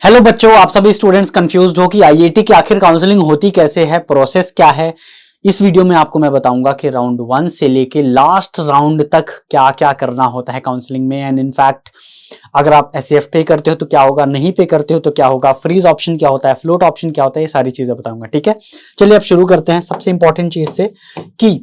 Hello बच्चों, आप सभी स्टूडेंट्स कंफ्यूज्ड हो कि आईआईटी की आखिर काउंसलिंग होती कैसे है, प्रोसेस क्या है। इस वीडियो में आपको मैं बताऊंगा कि राउंड 1 से लेके लास्ट राउंड तक क्या क्या करना होता है काउंसलिंग में। एंड इनफैक्ट अगर आप एसएफ पे करते हो तो क्या होगा, नहीं पे करते हो तो क्या होगा, फ्रीज ऑप्शन क्या होता है, फ्लोट ऑप्शन क्या होता है, ये सारी चीजें बताऊंगा। ठीक है, चलिए अब शुरू करते हैं सबसे इंपॉर्टेंट चीज से कि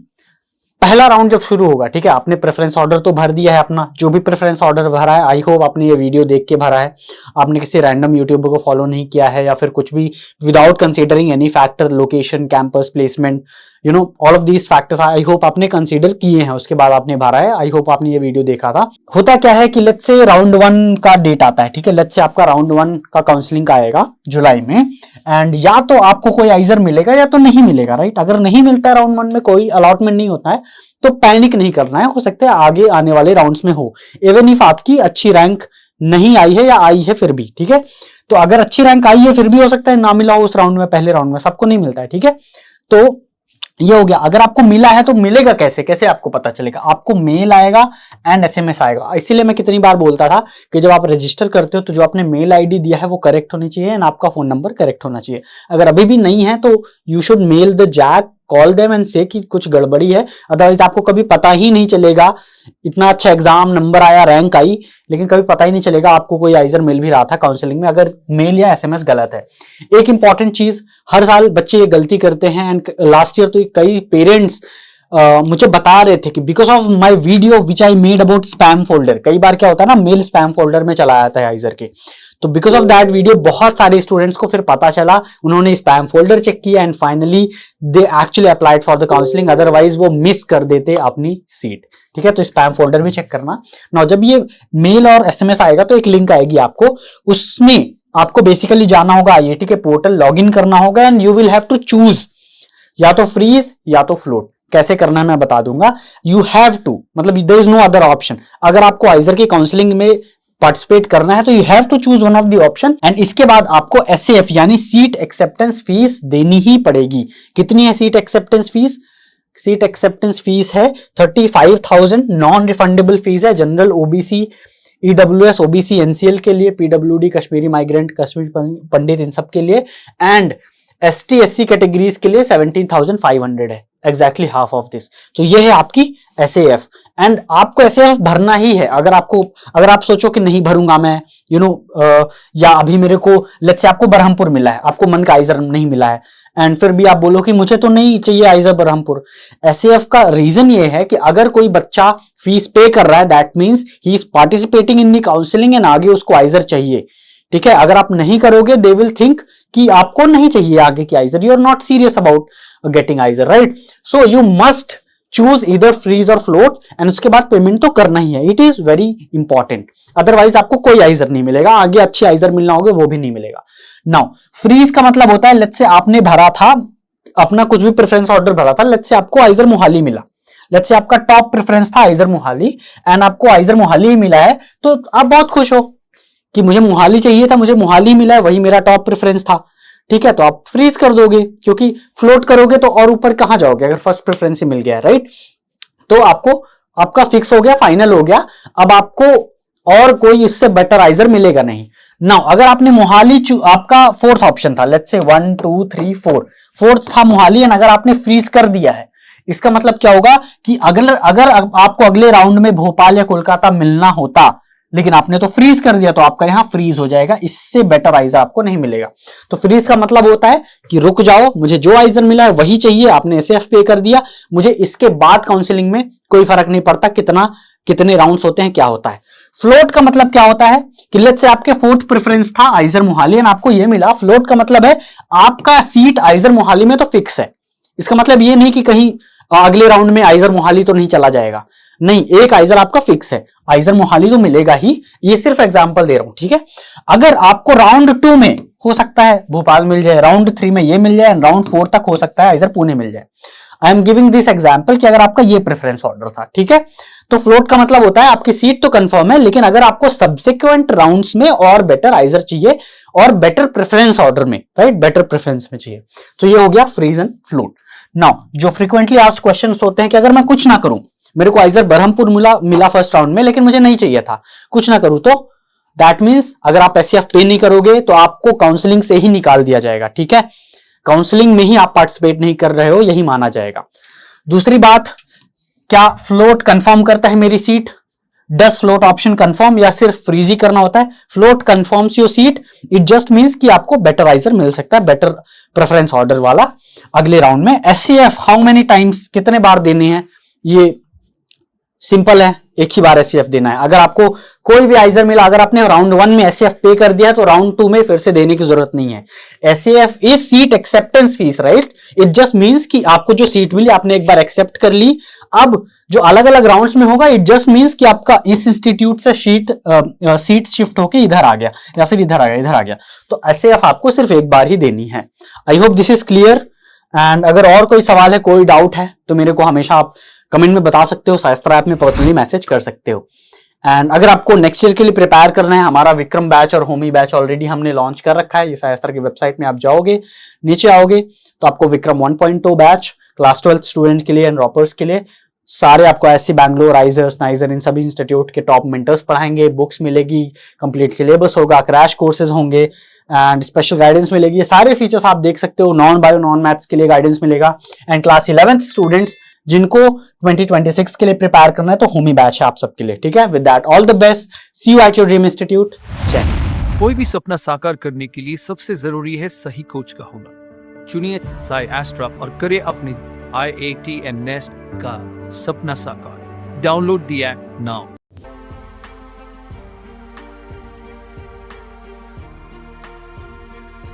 पहला राउंड जब शुरू होगा, ठीक है, आपने प्रेफरेंस ऑर्डर तो भर दिया है अपना, जो भी प्रेफरेंस ऑर्डर भरा है, आई होप आपने ये वीडियो देख के भरा है, आपने किसी रैंडम यूट्यूबर को फॉलो नहीं किया है या फिर कुछ भी without considering any factor, location, campus placement, you know all of these factors I hope आपने कंसीडर किए हैं, उसके बाद आपने भरा है। आई होप आपने ये वीडियो देखा था। होता क्या है कि लेट्स से राउंड 1 का डेट आता है, ठीक है, लेट्स से आपका राउंड 1 का काउंसलिंग का आएगा जुलाई में, एंड या तो आपको कोई आइजर मिलेगा या तो नहीं मिलेगा, राइट। अगर नहीं मिलता है राउंड 1 में, कोई अलॉटमेंट नहीं होता है, तो पैनिक नहीं करना है, हो सकता है आगे आने वाले राउंड्स में हो, इवन इफ आपकी अच्छी रैंक नहीं आई है या आई है फिर भी, ठीक है। तो अगर अच्छी रैंक आई है फिर भी हो सकता है ना मिला हो उस राउंड में, पहले राउंड में सबको नहीं मिलता है, ठीक है। तो ये हो गया। अगर आपको मिला है तो मिलेगा कैसे, कैसे आपको पता चलेगा? आपको मेल आएगा एंड एसएमएस आएगा। इसीलिए मैं कितनी बार बोलता था कि जब आप रजिस्टर करते हो तो जो आपने मेल आईडी दिया है वो करेक्ट होनी चाहिए एंड आपका फोन नंबर करेक्ट होना चाहिए। अगर अभी भी नहीं है तो you should mail the JAC, call them and say कि कुछ गड़बड़ी है, अदरवाइज आपको कभी पता ही नहीं चलेगा। इतना अच्छा एग्जाम नंबर आया, रैंक आई, लेकिन कभी पता ही नहीं चलेगा आपको कोई आइजर मिल भी रहा था काउंसलिंग में, अगर मेल या एसएमएस गलत है। एक इंपॉर्टेंट चीज, हर साल बच्चे ये गलती करते हैं एंड लास्ट ईयर तो कई पेरेंट्स मुझे बता रहे थे कि because of my video which I made about spam folder, कई बार क्या होता है ना, मेल स्पैम फोल्डर में चला जाता है आइजर के, तो बिकॉज ऑफ दैट वीडियो बहुत सारे स्टूडेंट्स को फिर पता चला, उन्होंने स्पैम फोल्डर चेक किया and finally they actually applied for the counselling, otherwise वो मिस कर देते अपनी सीट, ठीक है। तो स्पैम फोल्डर भी चेक करना। ना जब ये मेल और एसएमएस आएगा तो एक लिंक आएगी आपको, उसमें आपको बेसिकली जाना होगा आईआईटी के पोर्टल, लॉग इन करना होगा and you will have to choose या तो फ्रीज या तो फ्लोट। कैसे करना है मैं बता दूंगा। यू हैव टू, मतलब there is no other option. अगर आपको आइजर की काउंसलिंग में पार्टिसिपेट करना है तो you have to choose one of the option and इसके बाद आपको एसएफ यानी सीट एक्सेप्टेंस फीस देनी ही पड़ेगी। कितनी है seat acceptance fees? Seat acceptance fees है 35,000, नॉन रिफंडेबल फीस है general, OBC, EWS, OBC, NCL के लिए, पीडब्ल्यूडी, कश्मीरी माइग्रेंट, कश्मीर पंडित, इन सब के लिए, एंड एसटी एससी कैटेगरीज के लिए 17,500 है, एग्जैक्टली हाफ ऑफ दिस। तो ये है आपकी एसएएफ एंड आपको एसएएफ भरना ही है। अगर आप सोचो कि नहीं भरूंगा मैं, या अभी मेरे को लेट्स से आपको बरहमपुर मिला है, आपको मन का आइजर नहीं मिला है एंड फिर भी आप बोलो कि मुझे तो नहीं चाहिए आइजर बरहमपुर। एसएएफ का रीजन ये है कि अगर कोई बच्चा फीस पे कर रहा है that means he is participating in the counselling and आगे उसको आइजर चाहिए, ठीक है। अगर आप नहीं करोगे दे विल थिंक कि आपको नहीं चाहिए आगे की IISER, you are not serious about getting IISER, right. So you must choose either freeze और फ्लोट एंड उसके बाद पेमेंट तो करना ही है, it is very important, otherwise आपको कोई आइजर नहीं मिलेगा, आगे अच्छी आइजर मिलना होगा वो भी नहीं मिलेगा। नाउ फ्रीज का मतलब होता है, लेट्स से आपने भरा था अपना कुछ भी प्रेफरेंस ऑर्डर भरा था, लेट्स से आपको आइजर मोहाली मिला, लेट्स से आपका टॉप प्रेफरेंस था आइजर मोहाली एंड आपको आइजर मोहाली ही मिला है, तो आप बहुत खुश हो कि मुझे मोहाली चाहिए था, मुझे मोहाली मिला है, वही मेरा टॉप प्रेफरेंस था, ठीक है। तो आप फ्रीज कर दोगे क्योंकि फ्लोट करोगे तो और ऊपर कहां जाओगे अगर फर्स्ट प्रेफरेंस ही मिल गया है, राइट। तो आपका फिक्स हो गया, फाइनल हो गया, अब आपको और कोई इससे बेटर आइजर मिलेगा नहीं। नाउ अगर आपने मोहाली, आपका फोर्थ ऑप्शन था, लेट्स से 1 2 3 4, फोर्थ था मोहाली एंड अगर आपने फ्रीज कर दिया है, इसका मतलब क्या होगा कि अगर आपको अगले राउंड में भोपाल या कोलकाता मिलना होता लेकिन आपने तो फ्रीज कर दिया, तो आपका यहां फ्रीज हो जाएगा, इससे बेटर आइजर आपको नहीं मिलेगा। तो फ्रीज का मतलब होता है कि रुक जाओ, मुझे जो आइजर मिला है वही चाहिए, आपने एसएफ पे कर दिया, मुझे इसके बाद काउंसलिंग में कोई फर्क नहीं पड़ता कितने राउंड्स होते हैं, क्या होता है। फ्लोट का मतलब क्या होता है कि लेट्स से आपके फोर्थ प्रेफरेंस था आइजर मोहाली एंड आपको ये मिला, फ्लोट का मतलब है आपका सीट आइजर मोहाली में तो फिक्स है। इसका मतलब ये नहीं कि कहीं अगले राउंड में आइजर मोहाली तो नहीं चला जाएगा, नहीं, एक आइजर आपका फिक्स है, आइजर मोहाली तो मिलेगा ही। ये सिर्फ एग्जांपल दे रहा हूं, ठीक है। अगर आपको राउंड 2 में हो सकता है भोपाल मिल जाए, राउंड 3 में ये मिल जाए, राउंड 4 तक हो सकता है आइजर पुणे मिल जाए। I am giving this example कि अगर आपका ये प्रेफरेंस ऑर्डर था, ठीक है। तो फ्लोट का मतलब होता है आपकी सीट तो कंफर्म है, लेकिन अगर आपको सब्सिक्वेंट राउंड्स में और बेटर आइजर चाहिए और बेटर प्रेफरेंस ऑर्डर में, राइट, बेटर प्रेफरेंस में चाहिए, तो ये हो गया फ्रीज एंड फ्लोट। नाउ जो फ्रीक्वेंटली आस्क्ड क्वेश्चंस होते हैं कि अगर मैं कुछ ना करूं, मेरे को आइजर बरहमपुर मिला फर्स्ट राउंड में लेकिन मुझे नहीं चाहिए था, कुछ ना करूं तो दैट मीन्स अगर आप एससीएफ पे नहीं करोगे तो आपको काउंसलिंग से ही निकाल दिया जाएगा, ठीक है। काउंसलिंग में ही आप पार्टिसिपेट नहीं कर रहे हो, यही माना जाएगा। दूसरी बात, क्या फ्लोट कंफर्म करता है मेरी सीट? डस फ्लोट ऑप्शन कंफर्म, या सिर्फ फ्रीज ही करना होता है? Float confirms your seat, it just means कि आपको बेटराइजर मिल सकता है, बेटर प्रेफरेंस ऑर्डर वाला अगले राउंड में। एससीएफ हाउ मेनी टाइम्स, कितने बार देने हैं? ये सिंपल है, एक ही बार एससीएफ देना है। अगर आपको कोई भी आइजर मिला, अगर आपने राउंड 1 में एससीएफ पे कर दिया तो राउंड 2 में फिर से देने की जरूरत नहीं है। SCF is seat acceptance fees, right? It just means कि आपको जो सीट मिली आपने एक बार एक्सेप्ट कर ली, अब जो अलग अलग राउंड्स में होगा, इट जस्ट मींस कि आपका इस इंस्टीट्यूट से सीट शिफ्ट होके इधर आ गया, या फिर इधर आ गया। तो एससीएफ आपको सिर्फ एक बार ही देनी है। I hope this is clear. And अगर और कोई सवाल है, कोई डाउट है, तो मेरे को हमेशा आप कमेंट में बता सकते हो, शास्त्रा ऐप में पर्सनली मैसेज कर सकते हो। एंड अगर आपको नेक्स्ट ईयर के लिए प्रिपेयर करना है, हमारा विक्रम बैच और होमी बैच ऑलरेडी हमने लॉन्च कर रखा है। ये शास्त्रा की वेबसाइट में आप जाओगे, नीचे आओगे तो आपको विक्रम 1.2 बैच क्लास 12 स्टूडेंट के लिए एंड ड्रॉपर्स के लिए, सारे आपको ऐसी बैंगलोर, आइजर्स, नाइजर, इन सभी इंस्टीट्यूट के टॉप मेंटर्स पढ़ाएंगे। बुक्स मिलेगी, कंप्लीट सिलेबस होगा, क्रैश कोर्सेज होंगे एंड स्पेशल गाइडेंस मिलेगी। ये सारे फीचर्स आप देख सकते हो। नॉन बायो, नॉन मैथ्स के लिए गाइडेंस मिलेगा। एंड क्लास 11th स्टूडेंट्स जिनको 2026 के लिए प्रिपेयर करना है, तो होमी बैच है आप सबके लिए, ठीक है। With that all the best, see you at your dream institute. जय। कोई भी सपना साकार करने के लिए सबसे जरूरी है सही कोच का होना। चुनिए साई एस्ट्रा और करें अपने IIT and NEST का सपना साकार। Download the app now.